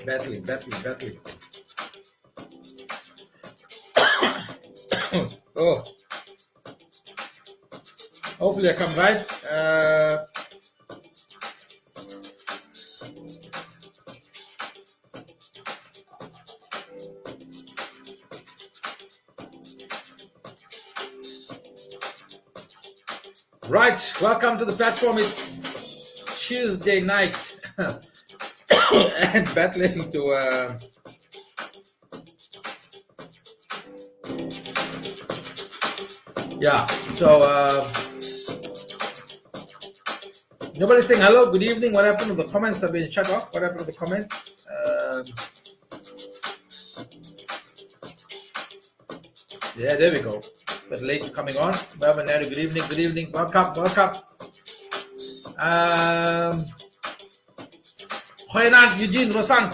Battling. Oh, hopefully I come right. Right, welcome to the platform. It's Tuesday night and battling to so nobody's saying hello, good evening. What happened to the comments? Have been shut off. What happened to the comments? Yeah, there we go. But late coming on. Good evening. Welcome. Hoyanat, Eugene, Rosant,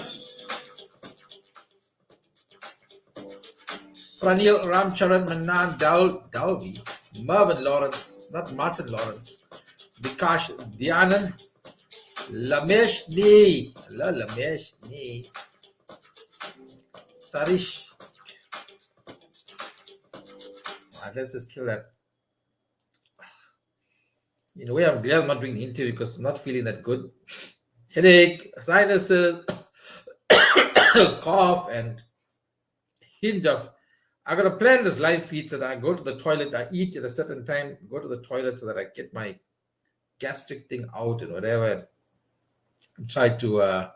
Pranil, Ramcharan, Manan, Dalvi, Mervyn Lawrence, not Martin Lawrence, Vikash, Dhyanan, Lameshni, Sarish. Let's just kill that. In a way, I'm glad I'm not doing the interview because I'm not feeling that good. Headache, sinuses, cough, and hinge of. I gotta plan this live feed so that I go to the toilet, I eat at a certain time, go to the toilet so that I get my gastric thing out and whatever. And try to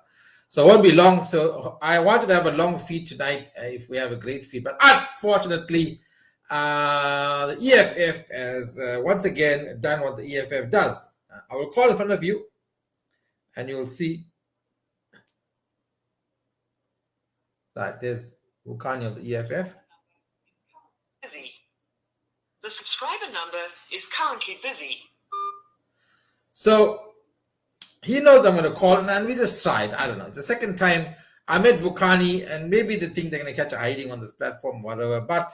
so it won't be long. So I wanted to have a long feed tonight if we have a great feed, but unfortunately, the EFF has once again done what the EFF does. I will call in front of you, and you will see. Right, there's Vukani of the EFF. Busy. The subscriber number is currently busy. So he knows I'm going to call, and we just tried. I don't know. It's the second time I met Vukani, and maybe they think they're going to catch a hiding on this platform, whatever. But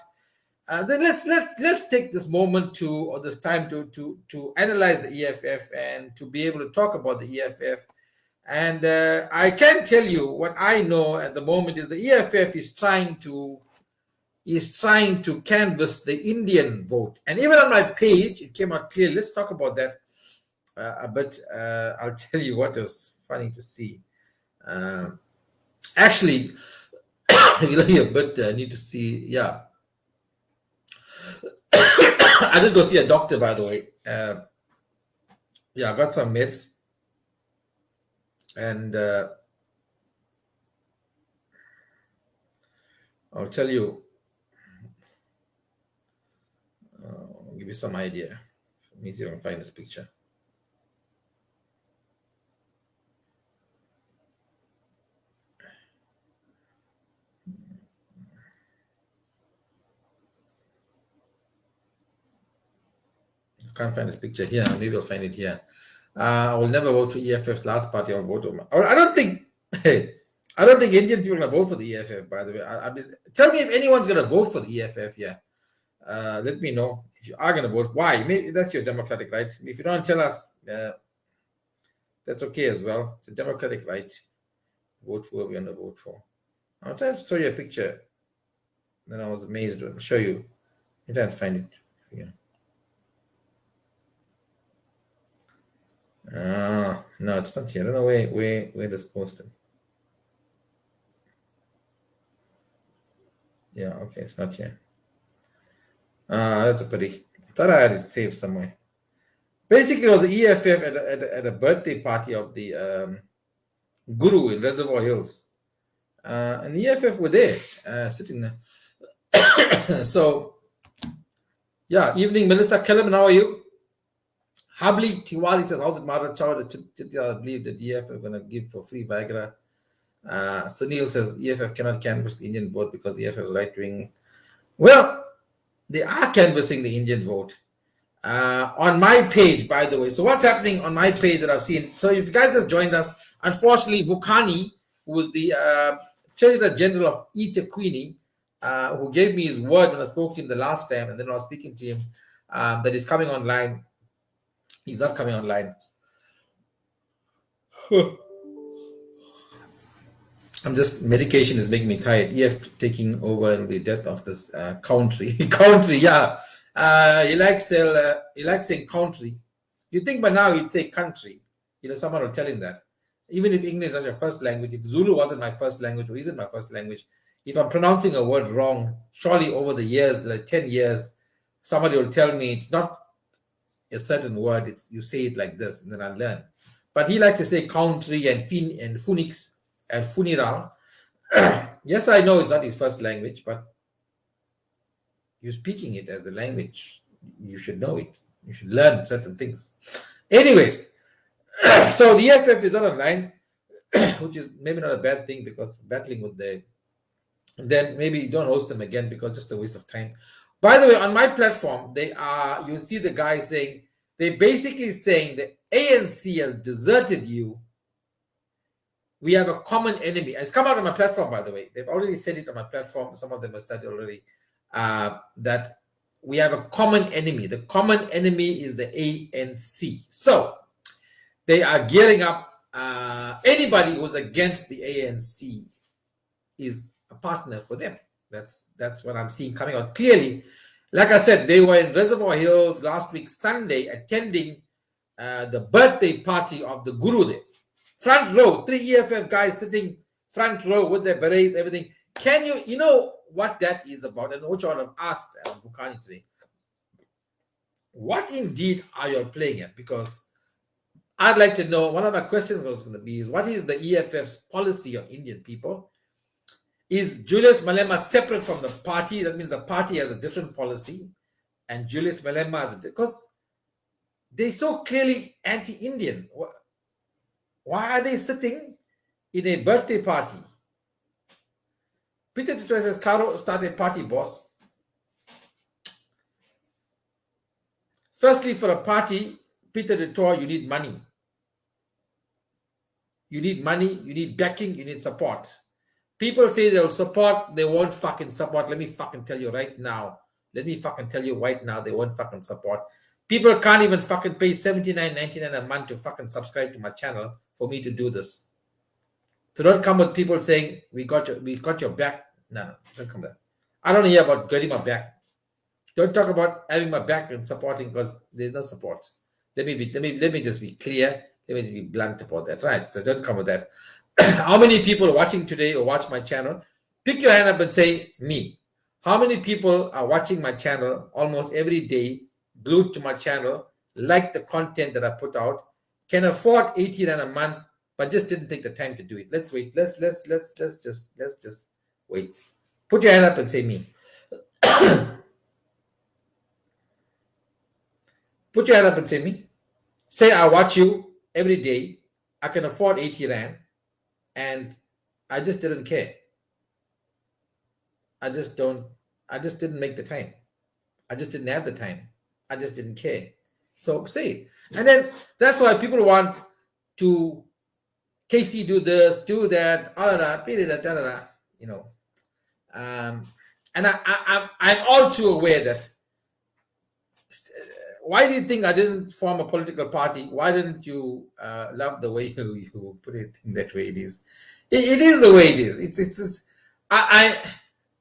then let's take this moment or this time to analyze the EFF and to be able to talk about the EFF. And I can tell you what I know at the moment is the EFF is trying to canvass the Indian vote. And even on my page, it came out clear. Let's talk about that. But I'll tell you what is funny to see. Actually, a bit need to see. Yeah, I did go see a doctor, by the way. I got some meds, and I'll tell you. I'll give you some idea. Let me see if I can find this picture. Can't find this picture here. Maybe I'll find it here. I will never vote for EFF's last party. I'll vote on. I don't think Indian people are gonna vote for the EFF. By the way, tell me if anyone's gonna vote for the EFF. Yeah, let me know if you are gonna vote. Why? Maybe that's your democratic right. If you don't tell us, that's okay as well. It's a democratic right. Vote for whoever you're gonna vote for. I'll try to show you a picture. Then I was amazed. I'll show you. You can't find it. Yeah. No, it's not here. I don't know where this posted. Yeah, okay, it's not here. That's a pity. I thought I had it saved somewhere. Basically, it was the EFF at a birthday party of the Guru in Reservoir Hills. And the EFF were there, sitting there. So, yeah, evening, Melissa Kellerman, how are you? Habli Tiwari says, how's it, Mara Chow? I believe the EFF are going to give for free Viagra. Sunil says, EFF cannot canvass the Indian vote because the EFF is right-wing. Well, they are canvassing the Indian vote. On my page, by the way. So what's happening on my page that I've seen? So if you guys just joined us, unfortunately, Vukani, who was the Treasurer General of eTequini, who gave me his word when I spoke to him the last time, and then I was speaking to him, that he's coming online. He's not coming online. I'm just medication is making me tired. EF taking over and the death of this country. Country, yeah. He likes saying country. You think by now he'd say country. Someone will tell him that. Even if English is not your first language, if Zulu wasn't my first language or isn't my first language, if I'm pronouncing a word wrong, surely over the years, like 10 years, somebody will tell me it's not a certain word, it's you say it like this, and then I learn. But he likes to say country and Phoenix and funeral. Yes, I know it's not his first language, but you're speaking it as a language. You should know it. You should learn certain things. Anyways, so the EFF is not online, which is maybe not a bad thing because battling with then maybe don't host them again because just a waste of time. By the way, on my platform, you'll see the guy saying, they're basically saying the ANC has deserted you. We have a common enemy. It's come out on my platform, by the way. They've already said it on my platform. Some of them have said it already, that we have a common enemy. The common enemy is the ANC. So they are gearing up. Anybody who's against the ANC is a partner for them. That's what I'm seeing coming out clearly. Like I said, they were in Reservoir Hills last week, Sunday, attending the birthday party of the Guru there. Front row, 3 EFF guys sitting front row with their berets, everything. You know what that is about? And which I would have asked Bukhani today. What indeed are you playing at? Because I'd like to know, one of my questions was going to be is, what is the EFF's policy on Indian people? Is Julius Malema separate from the party? That means the party has a different policy and Julius Malema has a different, because they're so clearly anti-Indian. Why are they sitting in a birthday party? Peter Dutoit says, Caro, start a party, boss. Firstly, for a party, Peter Dutoit, you need money. You need money, you need backing, you need support. People say they'll support, they won't fucking support. Let me fucking tell you right now. They won't fucking support. People can't even fucking pay $79.99 a month to fucking subscribe to my channel for me to do this. So don't come with people saying we got your back. No, don't come there. I don't hear about getting my back. Don't talk about having my back and supporting because there's no support. Let me just be clear. Let me just be blunt about that, right? So don't come with that. How many people are watching today or watch my channel? Pick your hand up and say me. How many people are watching my channel almost every day, glued to my channel, like the content that I put out, can afford 80 Rand a month, but just didn't take the time to do it? Let's wait. Let's just wait. Put your hand up and say me. Put your hand up and say me. Say I watch you every day. I can afford 80 Rand. And I just didn't care. I just didn't make the time. I just didn't have the time. I just didn't care. So say it. And then that's why people want to KC do this, do that, all of that, you know. And I'm all too aware that why do you think I didn't form a political party? Why didn't you love the way you put it in that way it is? It is the way it is. It's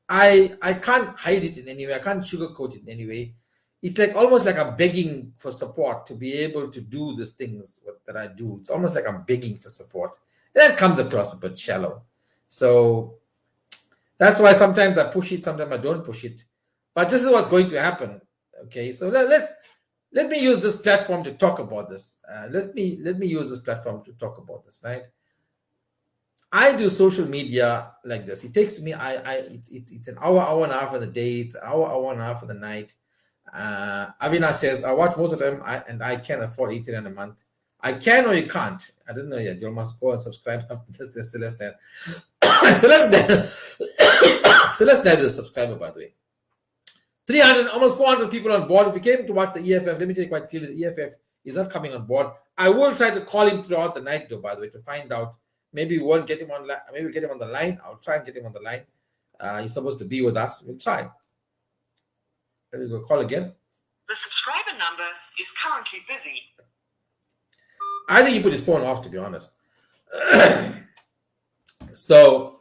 I can't hide it in any way. I can't sugarcoat it in any way. It's like almost like I'm begging for support to be able to do these things that I do. It's almost like I'm begging for support. That comes across a bit shallow. So that's why sometimes I push it, sometimes I don't push it. But this is what's going to happen. Okay, so let me use this platform to talk about this. Let me use this platform to talk about this, right? I do social media like this. It takes me, it's an hour and a half of the day. It's an hour and a half of the night. Avina says, I watch most of them and I can afford 80 Rand a month. I can or you can't. I don't know yet. You must go and subscribe. This is Celeste. Celeste is a subscriber, by the way. 300, almost 400 people on board. If you came to watch the EFF, let me tell you quite clearly, the EFF is not coming on board. I will try to call him throughout the night, though, by the way, to find out. Maybe we won't get him on. Maybe we'll get him on the line. I'll try and get him on the line. He's supposed to be with us. We'll try. Let me go call again. The subscriber number is currently busy. I think he put his phone off, to be honest. So,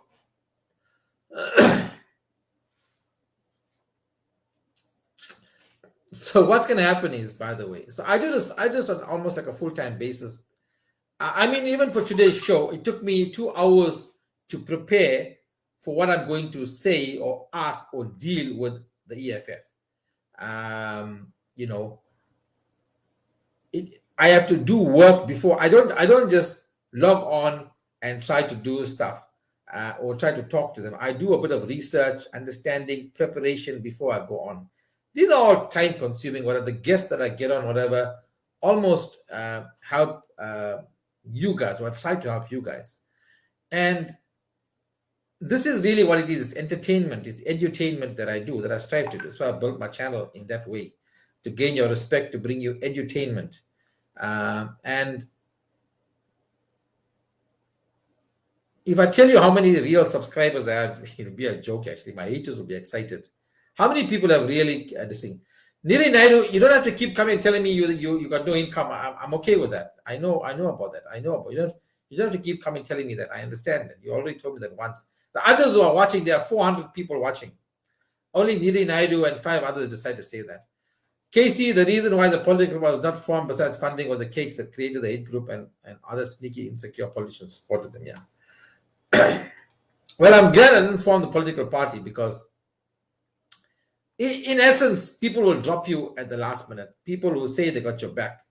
so what's going to happen is, by the way, so I do this on almost like a full-time basis. I mean, even for today's show, it took me 2 hours to prepare for what I'm going to say or ask or deal with the EFF. You know, I have to do work before. I don't just log on and try to do stuff or try to talk to them. I do a bit of research, understanding, preparation before I go on. These are all time consuming. Whatever the guests that I get on, whatever, almost help you guys, or I try to help you guys. And this is really what it is. It's entertainment. It's edutainment that I do, that I strive to do. So I built my channel in that way, to gain your respect, to bring you edutainment. And if I tell you how many real subscribers I have, it'll be a joke actually. My haters will be excited. How many people have really this thing? Niri Naidu, you don't have to keep coming and telling me you got no income. I'm okay with that. I know about that. I know about you don't have to keep coming telling me that. I understand that. You already told me that once. The others who are watching, there are 400 people watching. Only Niri Naidu and 5 others decide to say that. Casey, the reason why the political was not formed besides funding was the cakes that created the hate group and other sneaky, insecure politicians supported them. Yeah. Well, I'm glad I didn't form the political party, because in essence, people will drop you at the last minute. People will say they got your back.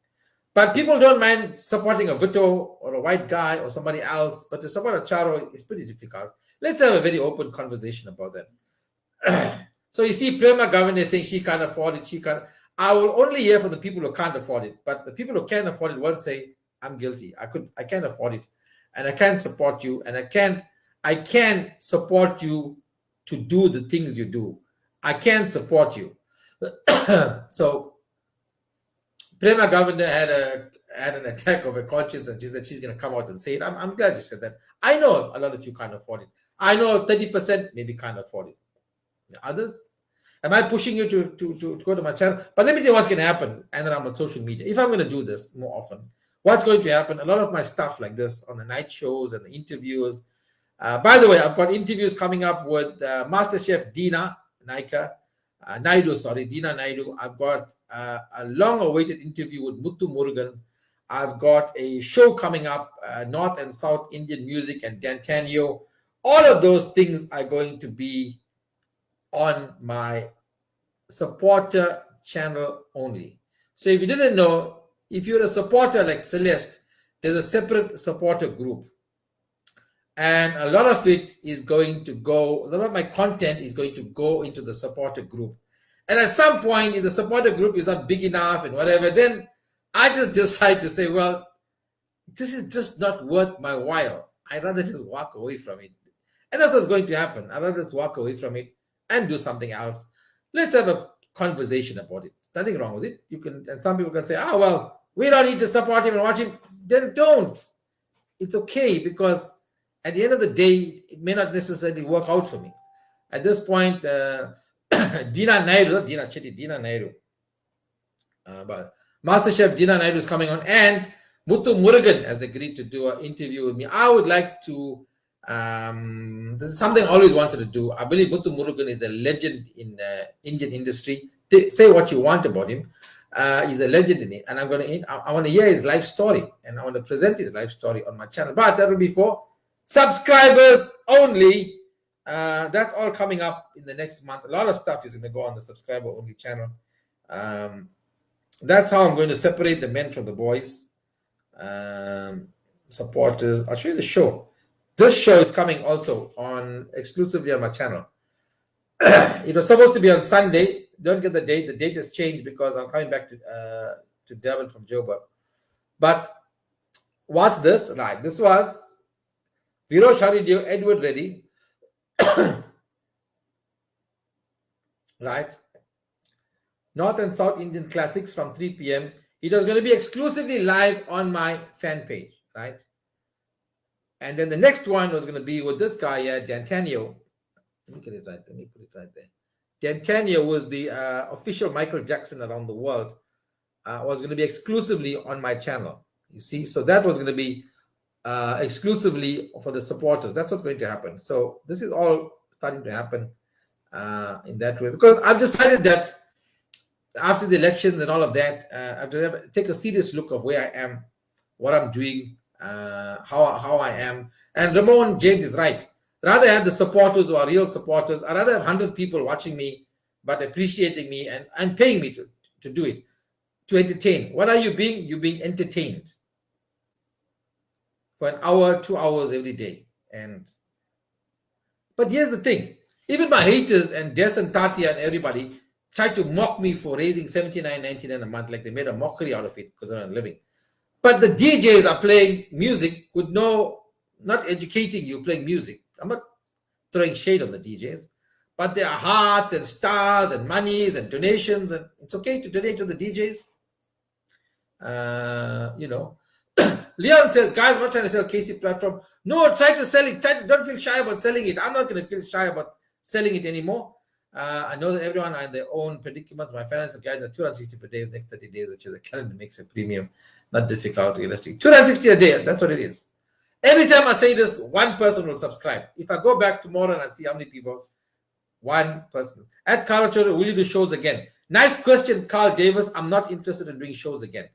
But people don't mind supporting a Vito or a white guy or somebody else. But to support a Charo is pretty difficult. Let's have a very open conversation about that. So you see, Prema Governor saying she can't afford it. She can't. I will only hear from the people who can't afford it. But the people who can afford it won't say, I'm guilty. I can't afford it. And I can't support you. And I can support you to do the things you do. I can't support you. So Prema Governor had an attack of her conscience, and she said she's going to come out and say it. I'm glad you said that. I know a lot of you can't afford it. I know 30% maybe can't afford it. Others? Am I pushing you to go to my channel? But let me tell you what's going to happen. And then I'm on social media. If I'm going to do this more often, what's going to happen? A lot of my stuff like this on the night shows and the interviews. By the way, I've got interviews coming up with Master Chef Dina Naidu. I've got a long-awaited interview with Muthu Murugan. I've got a show coming up, North and South Indian music and Dantanio. All of those things are going to be on my supporter channel only. So if you didn't know, if you're a supporter like Celeste, there's a separate supporter group. And a lot of it is going to go, a lot of my content is going to go into the supporter group. And at some point, if the supporter group is not big enough and whatever, then I just decide to say, well, this is just not worth my while. I'd rather just walk away from it. And that's what's going to happen. I'd rather just walk away from it and do something else. Let's have a conversation about it. Nothing wrong with it. You can, and some people can say, oh, well, we don't need to support him and watch him. Then don't. It's okay, because at the end of the day, it may not necessarily work out for me. At this point, Dina Naidu, but Master Chef Dina Naidu is coming on, and Muthu Murugan has agreed to do an interview with me. I would like to, this is something I always wanted to do. I believe Muthu Murugan is a legend in the Indian industry. Say what you want about him. He's a legend in it. And I want to hear his life story, and I want to present his life story on my channel. But that will be for subscribers only. That's all coming up in the next month. A lot of stuff is going to go on the subscriber only channel. That's how I'm going to separate the men from the boys. Supporters. I'll show you the show. This show is coming also on exclusively on my channel. It was supposed to be on Sunday. Don't get the date. The date has changed because I'm coming back to Durban from Joburg. But what's this? Right. This was Viro Sharidio, Edward Reddy. Right. North and South Indian Classics from 3 p.m. It was going to be exclusively live on my fan page. Right. And then the next one was going to be with this guy here, Dantanio. Let me get it right. Let me put it right there. Dantanio was the official Michael Jackson around the world. Was going to be exclusively on my channel. You see, so that was going to be exclusively for the supporters. That's what's going to happen. So this is all starting to happen in that way, because I've decided that after the elections and all of that, I have to take a serious look of where I am, what I'm doing, how I am. And Ramon James is right. Rather have the supporters who are real supporters. I rather have 100 people watching me, but appreciating me and paying me to do it, to entertain. What are you being? You're being entertained for an hour, 2 hours every day. But here's the thing. Even my haters and Des and Tatia and everybody tried to mock me for raising 79.99 a month, like they made a mockery out of it because they're not living. But the DJs are playing music with not educating you, playing music. I'm not throwing shade on the DJs, but there are hearts and stars and monies and donations, and it's okay to donate to the DJs. Leon says, guys, I'm not trying to sell KC platform. No, try to sell it. Don't feel shy about selling it. I'm not going to feel shy about selling it anymore. I know that everyone are in their own predicaments. My financial guidance are 260 per day, next 30 days, which is a calendar makes a premium, not difficult, realistic. 260 a day, that's what it is. Every time I say this, one person will subscribe. If I go back tomorrow and I see how many people, one person. At Carl, will you do shows again? Nice question, Carl Davis. I'm not interested in doing shows again.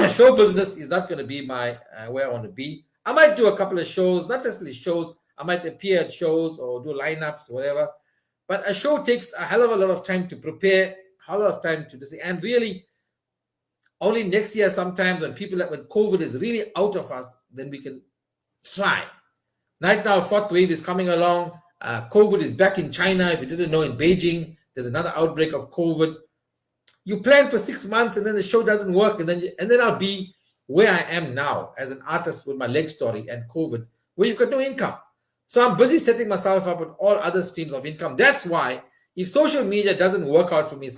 Show business is not going to be my where I want to be. I might do a couple of shows, not necessarily shows. I might appear at shows or do lineups, whatever. But a show takes a hell of a lot of time to prepare, a lot of time to decide. And really, only next year, sometimes when COVID is really out of us, then we can try. Right now, fourth wave is coming along. COVID is back in China. If you didn't know, in Beijing, there's another outbreak of COVID. You plan for 6 months and then the show doesn't work, and then I'll be where I am now as an artist with my leg story and COVID, where you've got no income. So I'm busy setting myself up with all other streams of income. That's why if social media doesn't work out for me,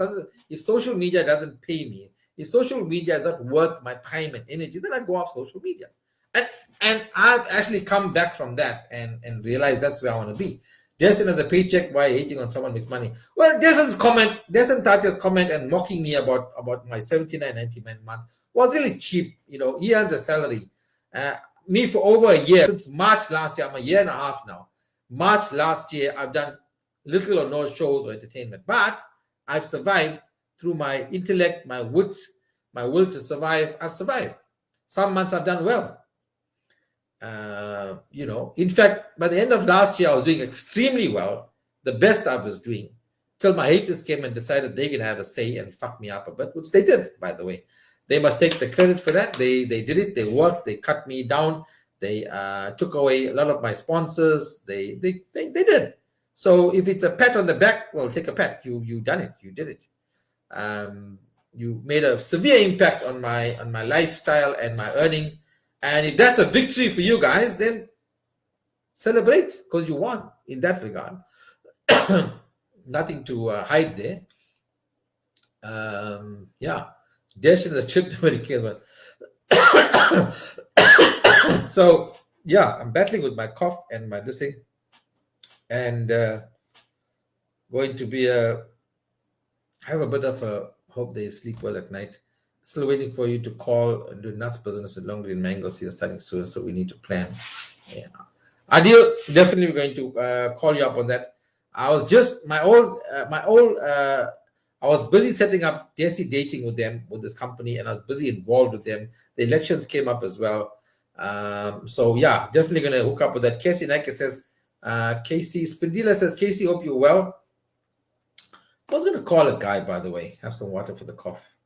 if social media doesn't pay me, if social media is not worth my time and energy, then I go off social media. And I've actually come back from that and realized that's where I want to be. Desan has a paycheck by hating on someone with money. Well, Desan Tatia's comment and mocking me about my 79.99 month was really cheap. He earns a salary. Me for over a year, since March last year, I'm a year and a half now. March last year, I've done little or no shows or entertainment, but I've survived through my intellect, my wit, my will to survive. I've survived. Some months I've done well. In fact, by the end of last year, I was doing extremely well, the best I was doing, till my haters came and decided they can have a say and fuck me up a bit, which they did, by the way. They must take the credit for that. They did it. They worked. They cut me down. They took away a lot of my sponsors. They did. So if it's a pat on the back, well, take a pat. You done it. You did it. You made a severe impact on my lifestyle and my earning. And if that's a victory for you guys, then celebrate, because you won in that regard. Nothing to hide there. Yeah. Dash in the trip, nobody cares about. So, yeah, I'm battling with my cough and my this thing. And going to be I have a bit of a hope they sleep well at night. Still waiting for you to call and do nuts business at Long Green Mangoes. You're starting soon, so we need to plan. Yeah. Adil, definitely we're going to call you up on that. I was just I was busy setting up Desi dating with them, with this company, and I was busy involved with them. The elections came up as well. So yeah, definitely going to hook up with that. Casey Nike says, Casey Spindila says, Casey, hope you're well. I was going to call a guy, by the way. Have some water for the cough.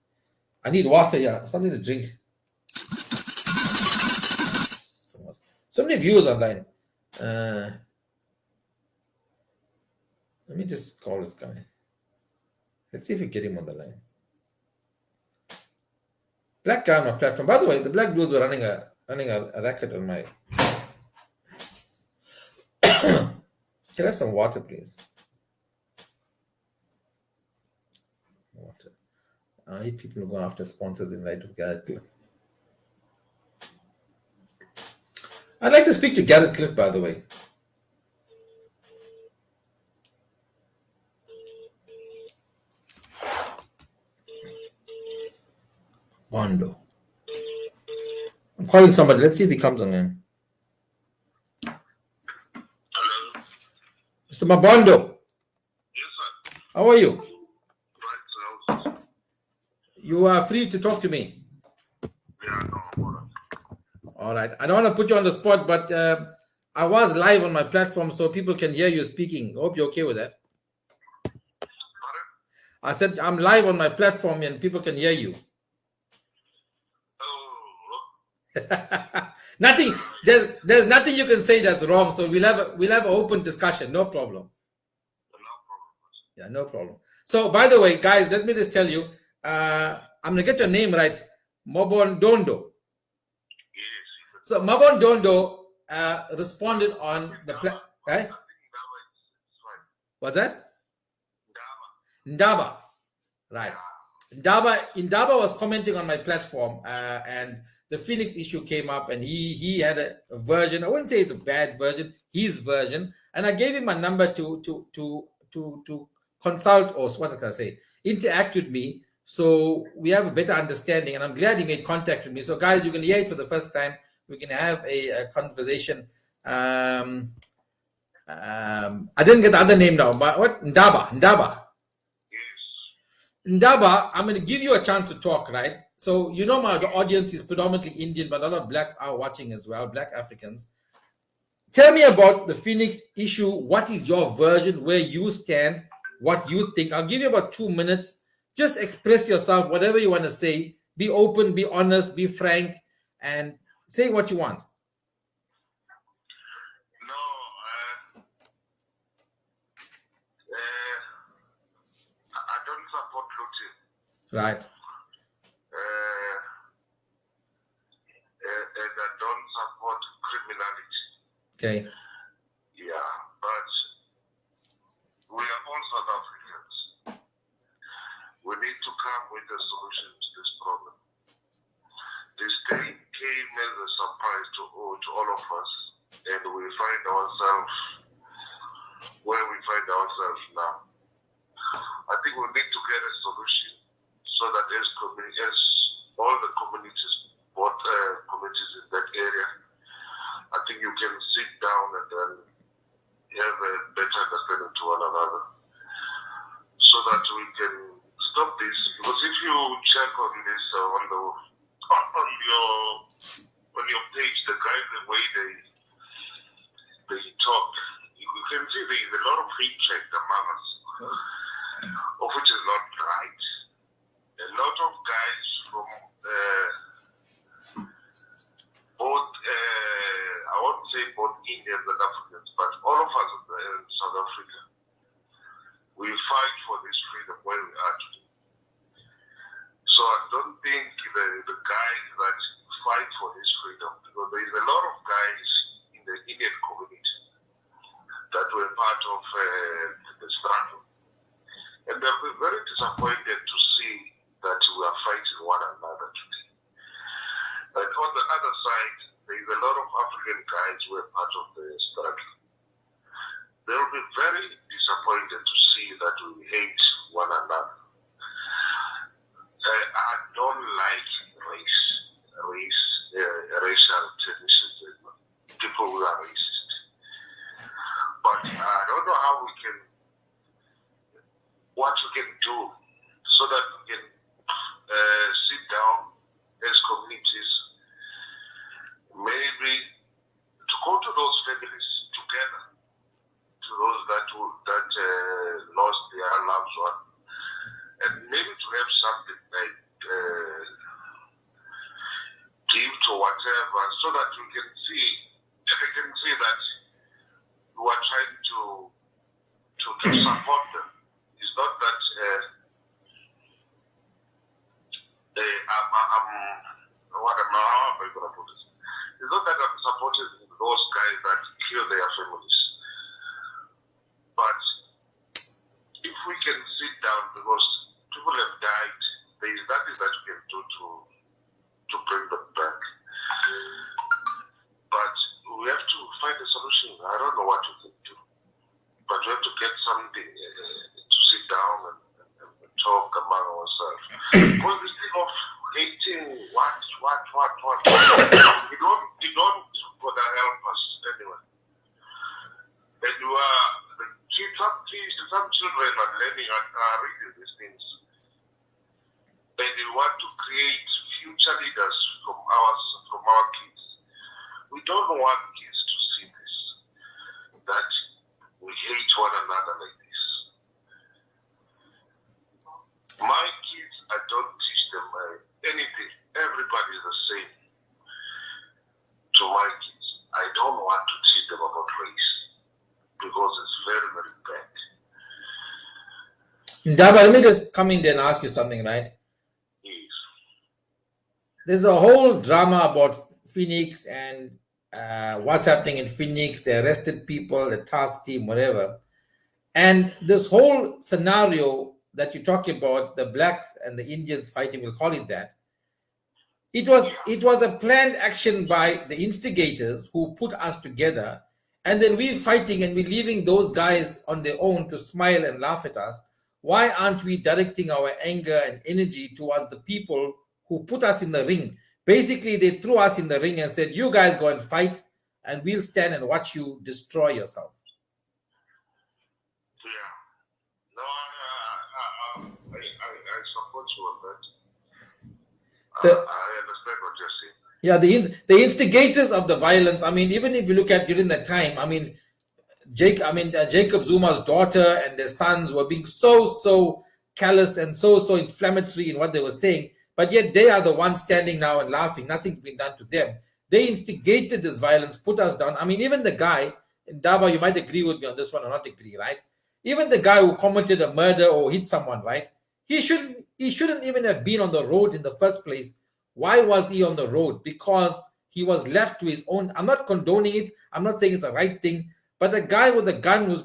I need water, yeah, something to drink. So many views online. Let me just call this guy. Let's see if we get him on the line. Black guy on my platform. By the way, the black dudes were running a racket on my. Can I have some water, please? Water. I hate people who go after sponsors in light of Garrett Cliff. I'd like to speak to Garrett Cliff, by the way. Bondo. I'm calling somebody. Let's see if he comes on in. Hello. Mr. Mabondo, Yes, sir. how are you? Right, so You are free to talk to me. yeah, no, all right. All right. I don't want to put you on the spot, but I was live on my platform so people can hear you speaking. I hope you're okay with that. Pardon? I said I'm live on my platform and people can hear you. Oh, Nothing. There's nothing you can say that's wrong. So we'll have an open discussion. No problem. no problem. Yeah, no problem. So by the way, guys, let me just tell you. I'm gonna get your name right. Mabon Dondo. Yes. So Mabon Dondo responded on the I think Dava is fine. What's that? Dava. Ndaba. Right. Ndaba was commenting on my platform, and the Phoenix issue came up, and he had a version. I wouldn't say it's a bad version, his version, and I gave him a number to consult, or what can I say, interact with me, so we have a better understanding. And I'm glad he made contact with me. So guys, you can hear it for the first time. We can have a conversation. I didn't get the other name now, but what? Ndaba. Yes. Ndaba, I'm going to give you a chance to talk, right? So, you know, the audience is predominantly Indian, but a lot of blacks are watching as well, black Africans. Tell me about the Phoenix issue. What is your version, where you stand, what you think? I'll give you about 2 minutes. Just express yourself, whatever you want to say. Be open, be honest, be frank, and say what you want. No, I don't support looting. Right. And I don't support criminality. Okay. Yeah, but we are all South Africans. We need to come with a solution to this problem. This day came as a surprise to all of us, and we find ourselves where we find ourselves now. I think we need to get a solution so that as all the communities, both communities in that area, I think you can sit down and then have a better understanding to one another, so that we can stop this. Because if you check on this on your page, the guys, the way they talk, you can see there is a lot of hatred among us, of which is not right. A lot of guys from both, I won't say both Indians and Africans, but all of us in South Africa, we fight for this freedom where we are today. So I don't think the guys that fight for this freedom, because there is a lot of guys in the Indian community that were part of the struggle. And they'll be very disappointed to see that we are fighting one another today. But on the other side, there is a lot of African guys who are part of the struggle. They'll be very disappointed to see that we hate one another. I don't like racial tensions, people who are racist. But I don't know how what we can do so that we can sit down as communities, maybe to go to those families together, to those that lost their loved one, and maybe to have something like gift or whatever, so that we can see, and they can see that we are trying to support them. It's not that how am I going to put this? It's not that I'm supporting those guys that kill their families. But if we can sit down, because people have died, there is nothing that we can do to bring them back. But we have to find a solution. I don't know what we can do. But we have to get something to sit down and talk among ourselves. Because this thing of hating what You don't gonna help us anyway. And you are some children are learning and are reading these things. And we want to create future leaders from our kids. We don't want kids to see this, that we hate one another like this. My kids, I don't teach them anything. Everybody is the same. To my kids, I don't want to teach them about race because it's very, very bad. Daba, let me just come in there and ask you something, right? Yes. There's a whole drama about Phoenix and what's happening in Phoenix. They arrested people, the task team, whatever. And this whole scenario that you talk about, the blacks and the Indians fighting, we'll call it that. It was a planned action by the instigators who put us together, and then we're fighting and we're leaving those guys on their own to smile and laugh at us. Why aren't we directing our anger and energy towards the people who put us in the ring? Basically, they threw us in the ring and said, you guys go and fight, and we'll stand and watch you destroy yourself. Yeah. No, I support you on that. I understand what you're saying. Yeah, the instigators of the violence. I mean, even if you look at during that time, I mean, Jacob Zuma's daughter and their sons were being so callous and so inflammatory in what they were saying, but yet they are the ones standing now and laughing. Nothing's been done to them. They instigated this violence, put us down. I mean, even the guy, in Daba, you might agree with me on this one or not agree, right? Even the guy who committed a murder or hit someone, right? He shouldn't even have been on the road in the first place. Why was he on the road? Because he was left to his own. I'm not condoning it. I'm not saying it's the right thing. But a guy with a gun who's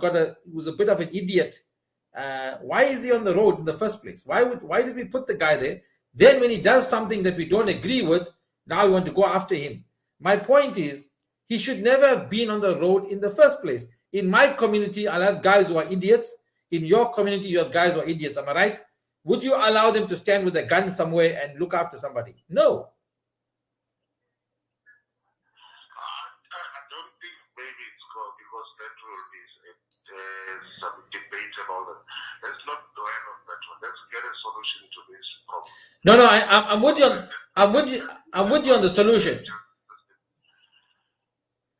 a bit of an idiot, why is he on the road in the first place? Why did we put the guy there? Then when he does something that we don't agree with, now we want to go after him. My point is, he should never have been on the road in the first place. In my community, I'll have guys who are idiots. In your community, you have guys who are idiots. Am I right? Would you allow them to stand with a gun somewhere and look after somebody? No. I don't think maybe it's called because that will be some debate and all that. Let's not dwell on that one. Let's get a solution to this problem. No, I'm with you. I'm with you on the solution.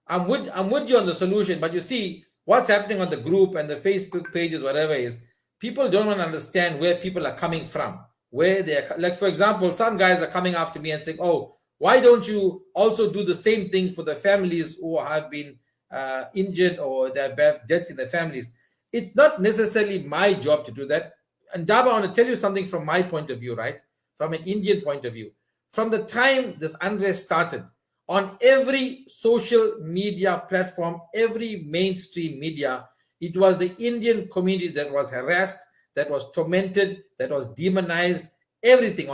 I'm with you on the solution. But you see, what's happening on the group and the Facebook pages, whatever is, people don't want to understand where people are coming from. Where they're like, for example, some guys are coming after me and saying, "Oh, why don't you also do the same thing for the families who have been injured or there have deaths in their families?" It's not necessarily my job to do that. And Daba, I want to tell you something from my point of view, right? From an Indian point of view. From the time this unrest started, on every social media platform, every mainstream media, it was the Indian community that was harassed, that was tormented, that was demonized, everything.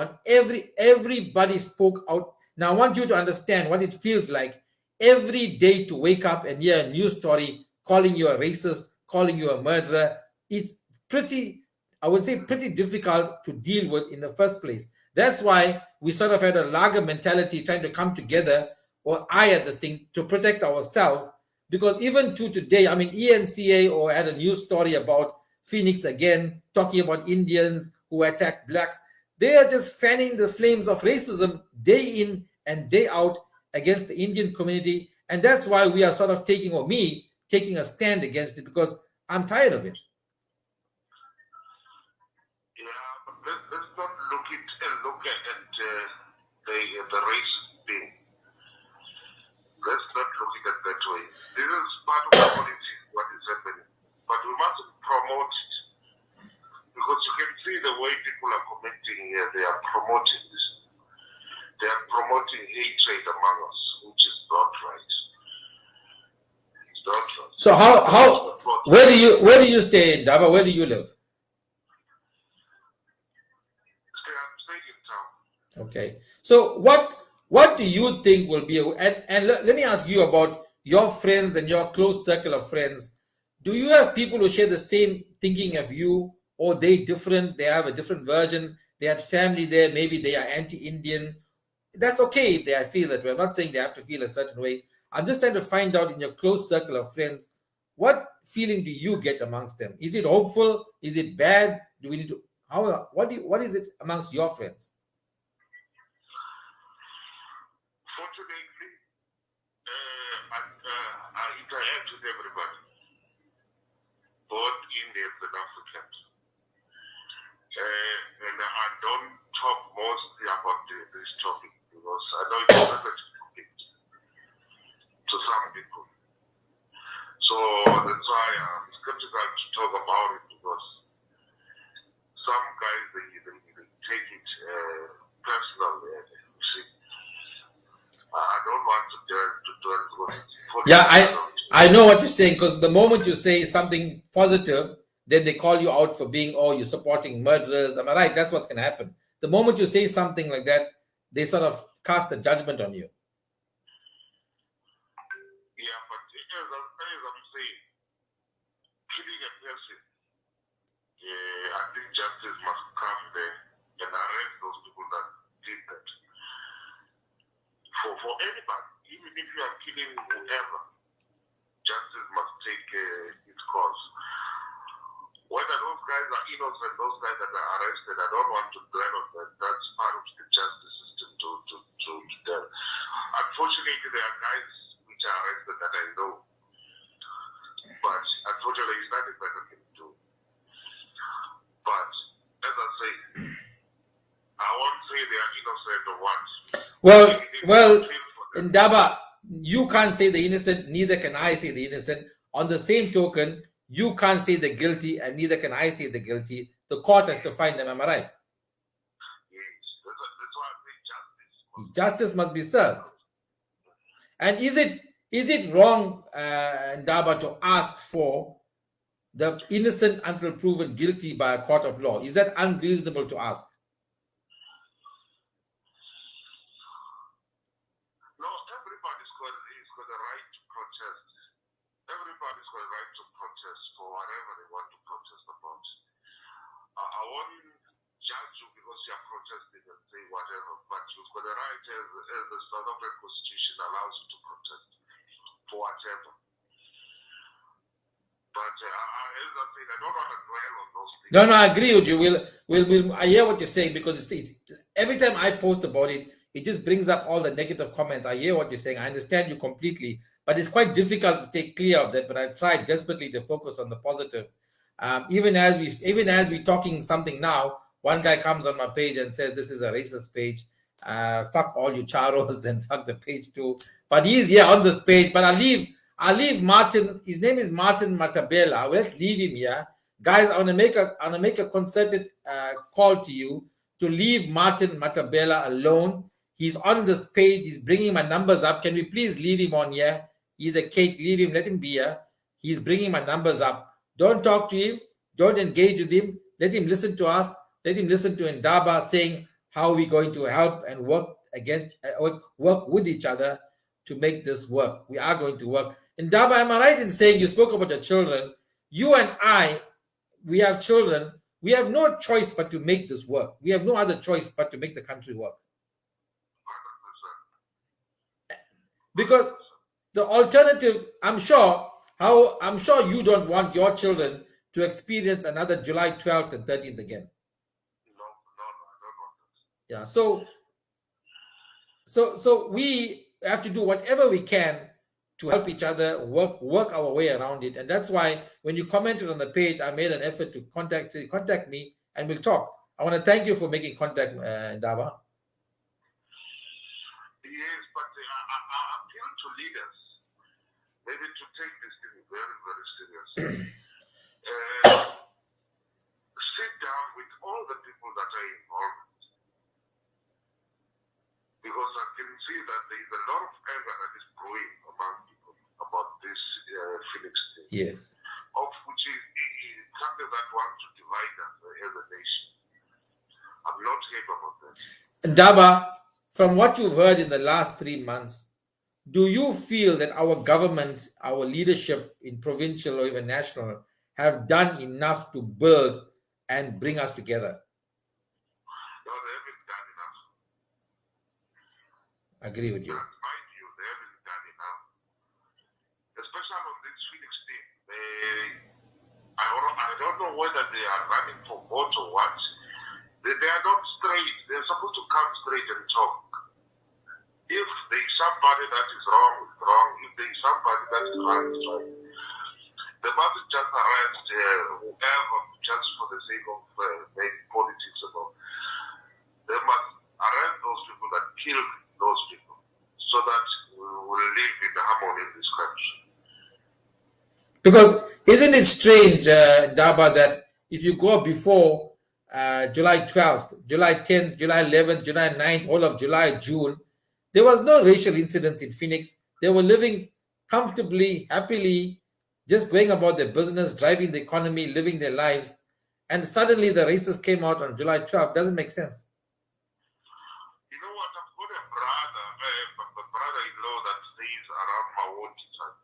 Everybody spoke out. Now, I want you to understand what it feels like every day to wake up and hear a news story calling you a racist, calling you a murderer. It's pretty difficult to deal with in the first place. That's why we sort of had a lager mentality trying to come together, or I had this thing to protect ourselves. Because even to today, I mean, ENCA or had a news story about Phoenix again, talking about Indians who attacked blacks. They are just fanning the flames of racism day in and day out against the Indian community. And that's why we are sort of taking a stand against it, because I'm tired of it. Yeah, but let's not look at the race thing. Let's not look at it that way. This is part of the politics, what is happening. But we mustn't promote it. Because you can see the way people are commenting here, they are promoting this. They are promoting hatred among us, which is not right. It's not right. So where do you stay, Daba? Where do you live? I'm staying in town. Okay. So what do you think will be and let me ask you about your friends and your close circle of friends. Do you have people who share the same thinking of you, or they different? They have a different version. They had family there. Maybe they are anti-Indian. that's okay if they feel that way. I'm not saying they have to feel a certain way. I'm just trying to find out in your close circle of friends, what feeling do you get amongst them? Is it hopeful? Is it bad? Do we need to what is it amongst your friends? Fortunately, I interact with everybody, both Indians and Africans. And I don't talk mostly about this topic because I know it's sensitive topic to some people. So that's why I'm skeptical to talk about it, because some guys they take it personally. You see, I don't want to do it. Yeah, I know what you're saying, because the moment you say something positive, then they call you out for being, oh, you're supporting murderers. Am I right? That's what's going to happen. The moment you say something like that, they sort of cast a judgment on you. Yeah, but as I'm saying, killing a person, I think justice must come there and arrest those people that did that. For anybody, even if you are killing whoever, justice must take its course. Whether those guys are innocent, those guys that are arrested, I don't want to dwell on that. That's part of the justice system to tell. Unfortunately, there are guys which are arrested that I know. But unfortunately, it's nothing that I can do. But as I say, I won't say they are innocent or what. Well, Ndaba, you can't say the innocent, neither can I say the innocent. On the same token, you can't say the guilty, and neither can I say the guilty. The court has to find them. Am I right? Yes, that's why I say justice. Justice must be served. And is it wrong, Ndaba, to ask for the innocent until proven guilty by a court of law? Is that unreasonable to ask? No, everybody's got the right to protest. Everybody's got the right to protest for whatever they want to protest about. I won't judge you because you are protesting and say whatever, but you've got the right, as the South African Constitution allows you to protest for whatever. But as I said, I don't want to dwell on those things. No, I agree with you. I hear what you're saying, because every time I post about it, it just brings up all the negative comments. I hear what you're saying. I understand you completely, but it's quite difficult to stay clear of that. But I tried desperately to focus on the positive. Even as we talking something now, one guy comes on my page and says this is a racist page. Fuck all you charos and fuck the page too. But he's here on this page. But I'll leave Martin. His name is Martin Matabela. Let's leave him here, guys. I want to make a concerted call to you to leave Martin Matabela alone. He's on this page. He's bringing my numbers up. Can we please leave him on here? He's a cake. Leave him. Let him be here. He's bringing my numbers up. Don't talk to him. Don't engage with him. Let him listen to us. Let him listen to Ndaba saying how we're going to help and work with each other to make this work. We are going to work. Ndaba, am I right in saying you spoke about your children? You and I, we have children. We have no choice but to make this work. We have no other choice but to make the country work. Because the alternative, I'm sure you don't want your children to experience another July 12th and 13th again. No, I don't want that. Yeah, so we have to do whatever we can to help each other work our way around it. And that's why when you commented on the page, I made an effort to contact me and we'll talk. I want to thank you for making contact, Ndaba. Yes, but I appeal to leaders, maybe to take this thing very, very serious. Sit down with all the people that are involved, because I can see that there is a lot of anger that is growing among people about this Phoenix thing. Yes. Of which is something that wants to divide us as a nation. I'm not happy about that. Ndaba, from what you've heard in the last 3 months, do you feel that our government, our leadership in provincial or even national, have done enough to build and bring us together? No, they haven't done enough. Agree with you. And mind you, they haven't done enough. Especially on this Phoenix team. I don't know whether they are running for votes or what. They are not straight. They're supposed to come straight and talk. If there is somebody that is wrong, it's wrong. If there is somebody that is right, it's right. They mustn't just arrest whoever just for the sake of making politics about. They must arrest those people that killed those people so that we will live in harmony in this country. Because isn't it strange, Daba, that if you go before July 12th, July 10th, July 11th, July 9th, all of July, June, there was no racial incidents in Phoenix. They were living comfortably, happily, just going about their business, driving the economy, living their lives. And suddenly the races came out on July 12th. Doesn't make sense. You know what? I've got a brother-in-law that stays around my own side.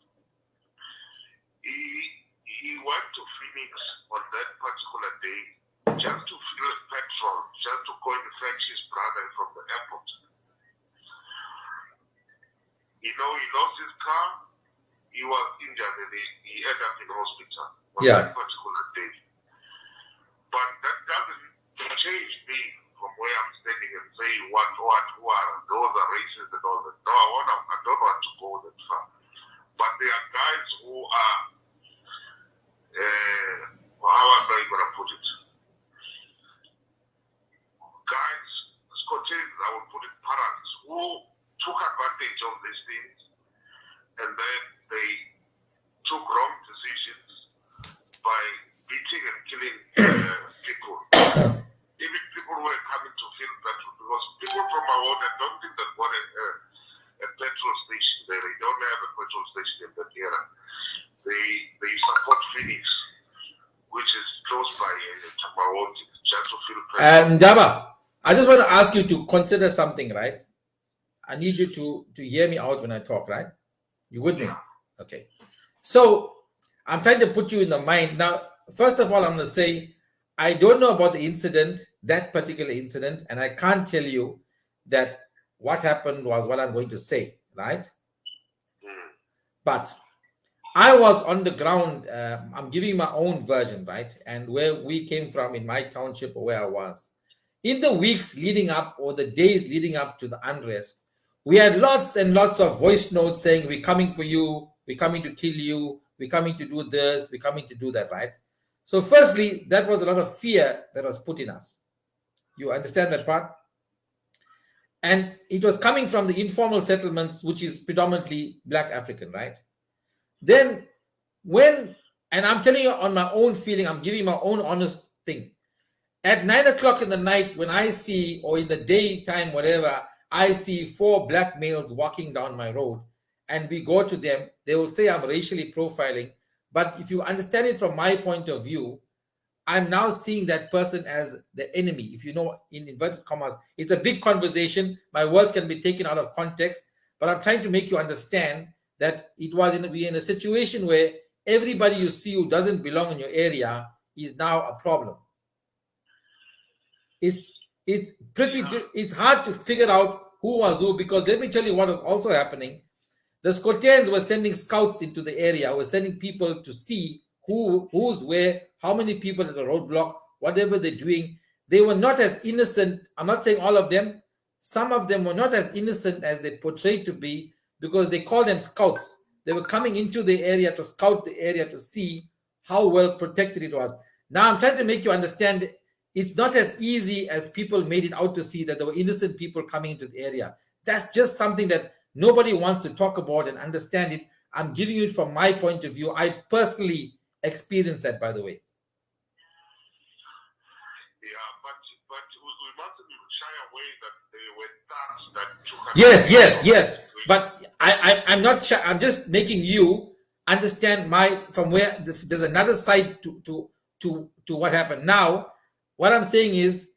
He went to Phoenix on that particular day just to fill petrol, just to go and fetch his brother from the airport. You know, he lost his car. He was injured and he ended up in hospital on that particular day. But that doesn't change me from where I'm standing and say who are those are racist and all that. No, I don't want to go that far. But there are guys who are, how am I going to put it? Guys, Scotsese, I would put it parents, who took advantage of these things and then they took wrong decisions by beating and killing people. Even people who are coming to fill petrol, because people from our own, I don't think that want a petrol station there. They don't have a petrol station in that area. They support Phoenix, which is close by Tamawoti, just to fill petrol. Daba, I just want to ask you to consider something, right? I need you to hear me out when I talk, right? You with me? Okay. So I'm trying to put you in the mind. Now, first of all, I'm going to say, I don't know about the incident, that particular incident, and I can't tell you that what happened was what I'm going to say, right? But I was on the ground. I'm giving my own version, right? And where we came from in my township or where I was. In the weeks leading up or the days leading up to the unrest, we had lots and lots of voice notes saying, we're coming for you, we're coming to kill you, we're coming to do this, we're coming to do that, right? So firstly, that was a lot of fear that was put in us. You understand that part? And it was coming from the informal settlements, which is predominantly Black African, right? Then and I'm telling you on my own feeling, I'm giving my own honest thing. At 9 o'clock in the night, when I see, or in the daytime, whatever, I see 4 black males walking down my road and we go to them, they will say I'm racially profiling. But if you understand it from my point of view, I'm now seeing that person as the enemy. If you know, in inverted commas, it's a big conversation. My words can be taken out of context, but I'm trying to make you understand that we're in a situation where everybody you see who doesn't belong in your area is now a problem. It's hard to figure out who was who, because let me tell you what was also happening. The Scotians were sending scouts into the area, were sending people to see who's where, how many people at the roadblock, whatever they're doing. They were not as innocent. I'm not saying all of them. Some of them were not as innocent as they portrayed to be, because they called them scouts. They were coming into the area to scout the area to see how well protected it was. Now I'm trying to make you understand it's not as easy as people made it out to see, that there were innocent people coming into the area. That's just something that nobody wants to talk about and understand it. I'm giving you it from my point of view. I personally experienced that, by the way. Yeah, but we mustn't shy away that they were thugs that Yes. But I'm not sure. I'm just making you understand from where there's another side to what happened. Now, what I'm saying is,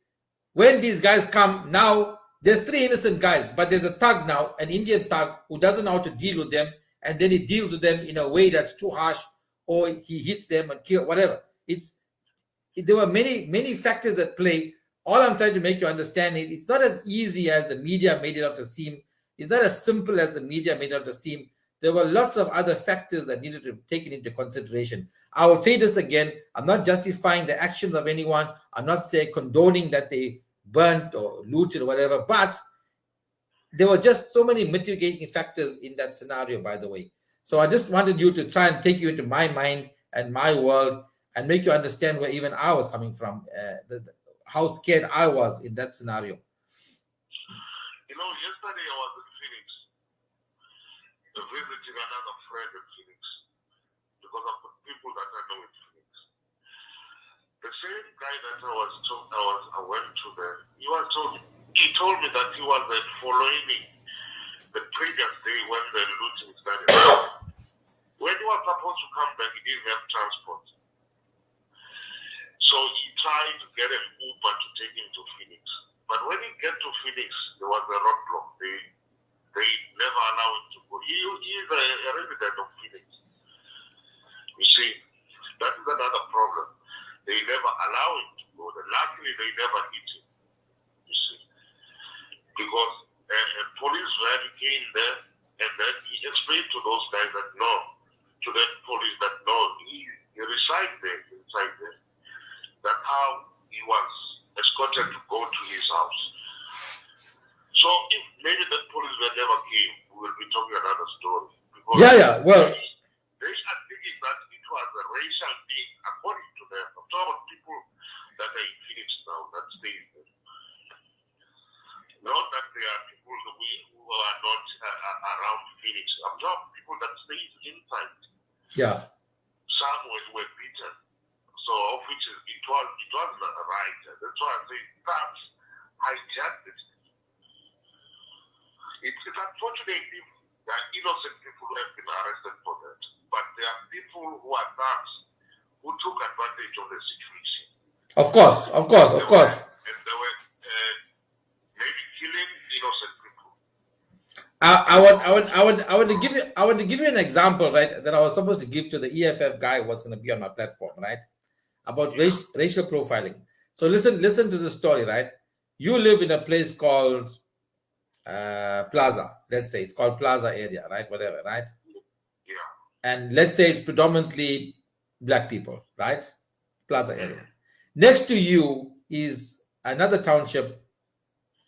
when these guys come, now there's 3 innocent guys, but there's a thug now, an Indian thug, who doesn't know how to deal with them, and then he deals with them in a way that's too harsh, or he hits them and kill, whatever. There were many factors at play. All I'm trying to make you understand is it's not as easy as the media made it out to seem. It's not as simple as the media made out to seem. There were lots of other factors that needed to be taken into consideration. I will say this again. I'm not justifying the actions of anyone. I'm not saying condoning that they burnt or looted or whatever, but there were just so many mitigating factors in that scenario, by the way. So I just wanted you to try and take you into my mind and my world and make you understand where even I was coming from, how scared I was in that scenario. You know, yesterday I was in Phoenix, visiting another friend in Phoenix, because of the people that I know in Phoenix. The same guy that I went to there, he told me that he was following the previous day when the looting started. When he was supposed to come back, he didn't have transport. So he tried to get an Uber to take him to Phoenix. But when he get to Phoenix, there was a roadblock. They never allow him to go. He is a resident of Phoenix. You see, that is another problem. They never allow him to go. Luckily, they never hit him. You see, because a police van came there, and then he explained to those guys that no, to that police that no, he resides there, That's how he was escorted to go to his house. So if maybe that police van never came, we will be talking another story. Because Well, they are thinking that it was a racial thing, according to them. I'm talking about people that are in Phoenix now, that stay there. Not that there are people who are not around Phoenix. I'm talking about people that stay inside. yeah. Some were beaten. So of which it was not right. That's why I say that hijacked it. It's unfortunate if there are innocent people who have been arrested for that. But there are people who are thugs who took advantage of the situation. Of course. And they were maybe killing innocent people. I want to give you an example, right, that I was supposed to give to the EFF guy who was going to be on my platform, right, about racial profiling. So listen to the story, right? You live in a place called Plaza. Let's say it's called Plaza area, right? Whatever, right? Yeah. And let's say it's predominantly black people, right? Plaza area. Next to you is another township.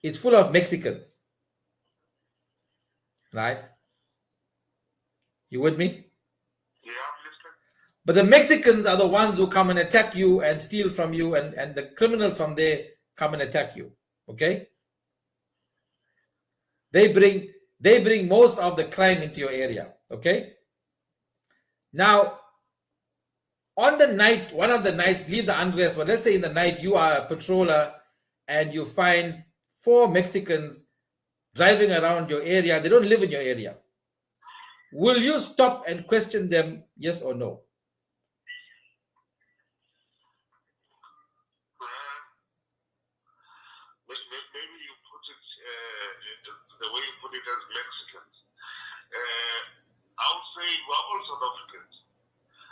It's full of Mexicans, right? You with me? Yeah, I'm listening. But the Mexicans are the ones who come and attack you and steal from you, and the criminals from there come and attack you. Okay? They bring most of the crime into your area. Okay? Now, on the night, one of the nights, leave the unrest, but let's say in the night you are a patroller and you find 4 Mexicans driving around your area. They don't live in your area. Will you stop and question them, yes or no? Maybe you put it the way you put it as Mexicans. I would say we're all South Africans.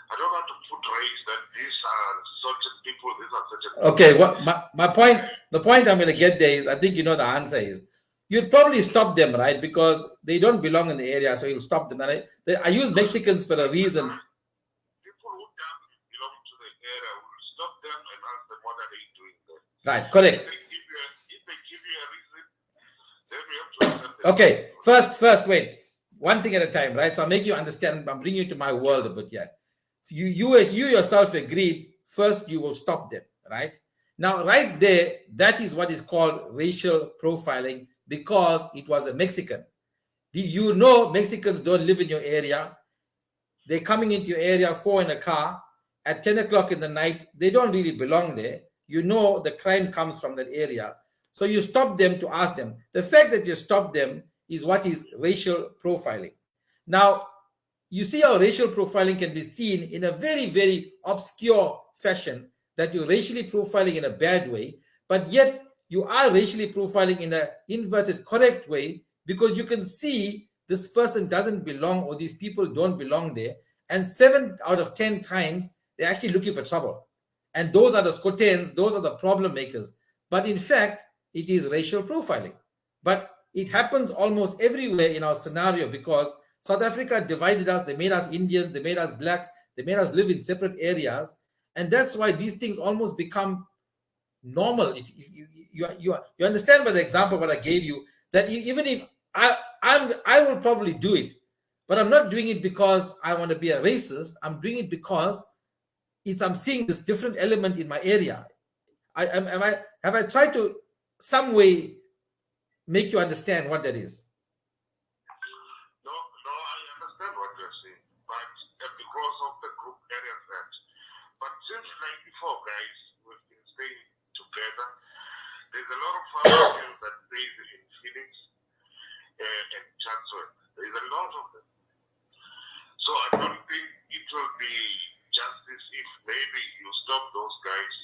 I don't have to put race that these are certain people, these are certain people. Okay, the point I'm going to get there is, I think you know the answer is, you'd probably stop them, right? Because they don't belong in the area, so you'll stop them. And I use Mexicans for a reason. People who don't belong to the area will stop them and ask them what are they doing there. Right, correct. If they give you a reason, then we have to accept them. Okay, first, wait. One thing at a time, right? So I'll make you understand. I'm bringing you to my world a bit here. You yourself agreed, first you will stop them, right? Now, right there, that is what is called racial profiling, because it was a Mexican. You know Mexicans don't live in your area. They're coming into your area, 4 in a car, at 10 o'clock in the night. They don't really belong there. You know the crime comes from that area. So you stop them to ask them. The fact that you stop them is what is racial profiling. Now, you see how racial profiling can be seen in a very, very obscure fashion, that you're racially profiling in a bad way, but yet you are racially profiling in an inverted correct way, because you can see this person doesn't belong, or these people don't belong there. And 7 out of 10 times, they're actually looking for trouble. And those are the Scotains, those are the problem makers. But in fact, it is racial profiling. But it happens almost everywhere in our scenario because South Africa divided us. They made us Indians. They made us blacks. They made us live in separate areas, and that's why these things almost become normal. If you understand by the example what I gave you, that even if I will probably do it, but I'm not doing it because I want to be a racist. I'm doing it because I'm seeing this different element in my area. Have I tried to some way make you understand what that is? No, I understand what you're saying, but because of the group area that. But since '94, guys, we've been staying together. There's a lot of families that stay in Phoenix and Chatsworth. There's a lot of them. So I don't think it will be justice if maybe you stop those guys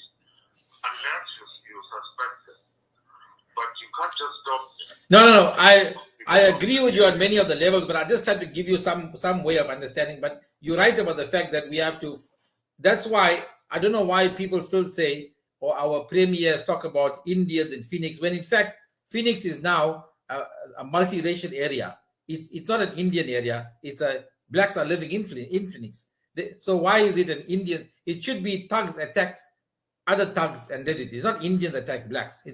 unless you suspect them. But you can't just stop them. No. I agree with you on many of the levels, but I just tried to give you some way of understanding. But you're right about the fact that we have to. That's why I don't know why people still say, or our premiers talk about Indians in Phoenix, when in fact Phoenix is now a multiracial area. It's not an Indian area. It's a blacks are living in Phoenix. So why is it an Indian? It should be thugs attacked other thugs and did it. It's not Indians attack blacks.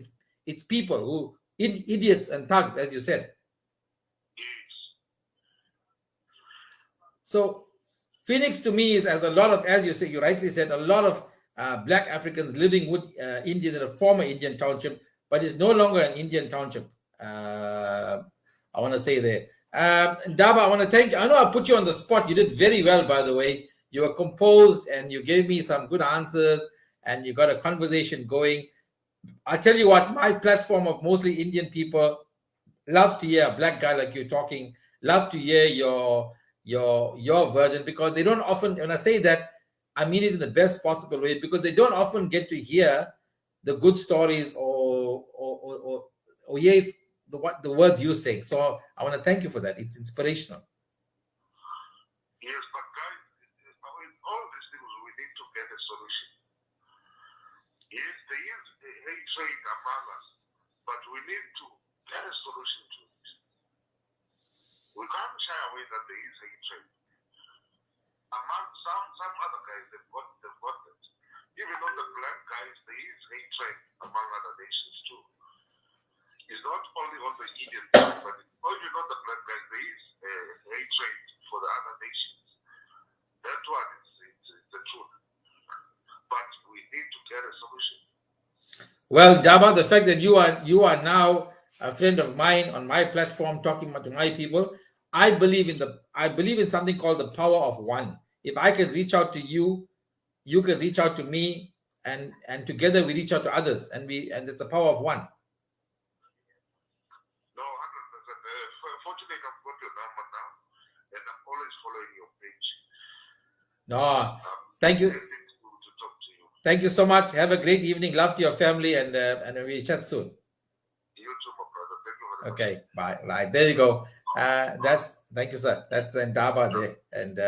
It's people who idiots and thugs, as you said. So Phoenix to me is as a lot of, as you say, you rightly said, a lot of black Africans living with Indians in a former Indian township, but it's no longer an Indian township. I want to say there. Daba, I want to thank you. I know I put you on the spot. You did very well, by the way. You were composed and you gave me some good answers and you got a conversation going. I tell you what, my platform of mostly Indian people love to hear a black guy like you talking, love to hear your version, because they don't often, when I say that, I mean it in the best possible way, because they don't often get to hear the good stories or hear the words you say. So I want to thank you for that. It's inspirational. Yes, but guys, in all these things, we need to get a solution. Yes, there is a hatred among us, but we need to get a solution to it. We can't shy away that there is hatred. Among some other guys, they've got it. Even on the black guys, there is hatred among other nations too. It's not only on the Indian guys, but even on the black guys, there is hatred for the other nations. That one is the truth. But we need to get a solution. Well, Daba, the fact that you are now a friend of mine on my platform talking to my people, I believe in something called the power of one. If I can reach out to you, you can reach out to me, and together we reach out to others, and it's the power of one. No, 100%. Fortunately, I've got your number now, and I'm always following your page. No, thank you. To talk to you. Thank you so much. Have a great evening. Love to your family, and we chat soon. You too, my brother. Thank you very much. Okay, bye. Right, there you go. Thank you, sir. That's Ndaba there, and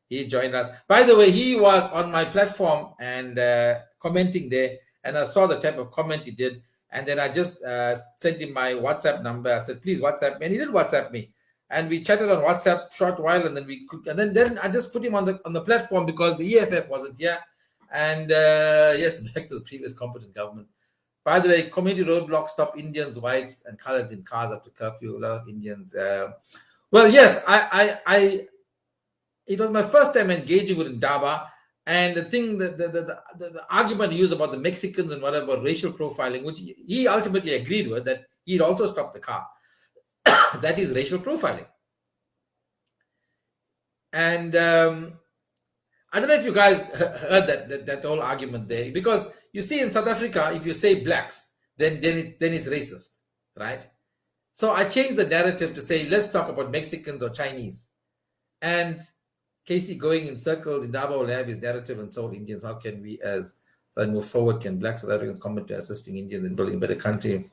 he joined us. By the way, he was on my platform and commenting there, and I saw the type of comment he did, and then I just sent him my WhatsApp number. I said, please WhatsApp me, and he did WhatsApp me, and we chatted on WhatsApp short while, and then I just put him on the platform because the EFF wasn't here, and yes, back to the previous competent government. By the way, community roadblocks stop Indians, whites, and coloreds in cars after curfew. A lot of Indians. Well, yes, it was my first time engaging with Ndaba, and the thing, the argument he used about the Mexicans and whatever, about racial profiling, which he ultimately agreed with, that he'd also stop the car. That is racial profiling. And I don't know if you guys heard that whole argument there, because you see in South Africa, if you say blacks, then it's racist, right? So I changed the narrative to say, let's talk about Mexicans or Chinese. And Casey going in circles, Ndaba will have his narrative, and so Indians. How can we, as I move forward, can black South Africans commit to assisting Indians in building a better country?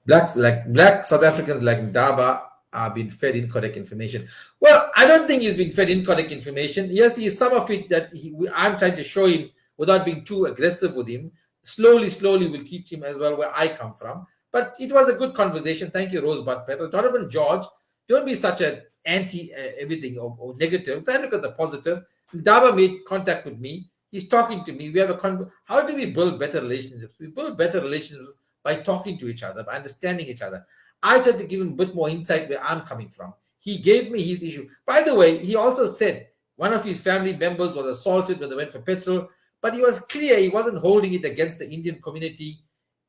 Black South Africans like Ndaba are being fed incorrect information. Well, I don't think he's been fed incorrect information. Yes, he is some of it that I'm trying to show him without being too aggressive with him. Slowly, we'll teach him as well where I come from. But it was a good conversation. Thank you, Rosebud Petal. Donovan George, don't be such an anti everything or negative. Try to look at the positive. Daba made contact with me. He's talking to me. We have a how do we build better relationships? We build better relationships by talking to each other, by understanding each other. I tried to give him a bit more insight where I'm coming from. He gave me his issue. By the way, he also said one of his family members was assaulted when they went for petrol, but he was clear he wasn't holding it against the Indian community.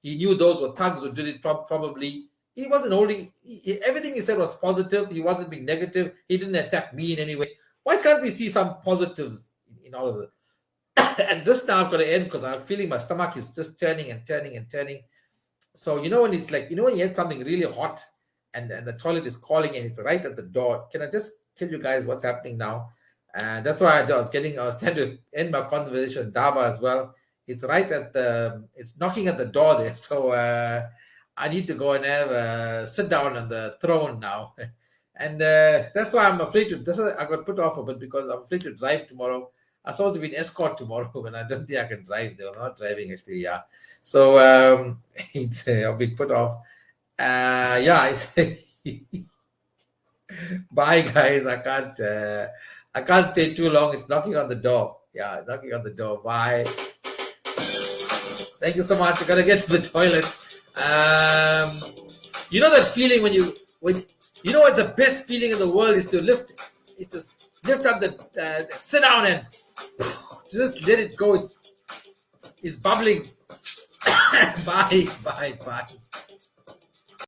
He knew those were thugs who did it probably. He wasn't holding, everything he said was positive. He wasn't being negative. He didn't attack me in any way. Why can't we see some positives in all of this? And this now I've got to end because I'm feeling my stomach is just turning and turning and turning. So, when it's like, when you had something really hot and the toilet is calling and it's right at the door. Can I just tell you guys what's happening now? And that's why I was trying to end my conversation with Dava as well. It's right at it's knocking at the door there. So I need to go and have sit down on the throne now. And that's why I'm afraid I got put off a bit because I'm afraid to drive tomorrow. I'm supposed to be an escort tomorrow, and I don't think I can drive. They were not driving actually, yeah. So I'll be put off. Bye guys. I can't stay too long. It's knocking on the door. Yeah, knocking on the door. Bye. Thank you so much. I gotta get to the toilet. You know that feeling when what's the best feeling in the world is to lift up the sit down and just let it go. It's bubbling. Bye.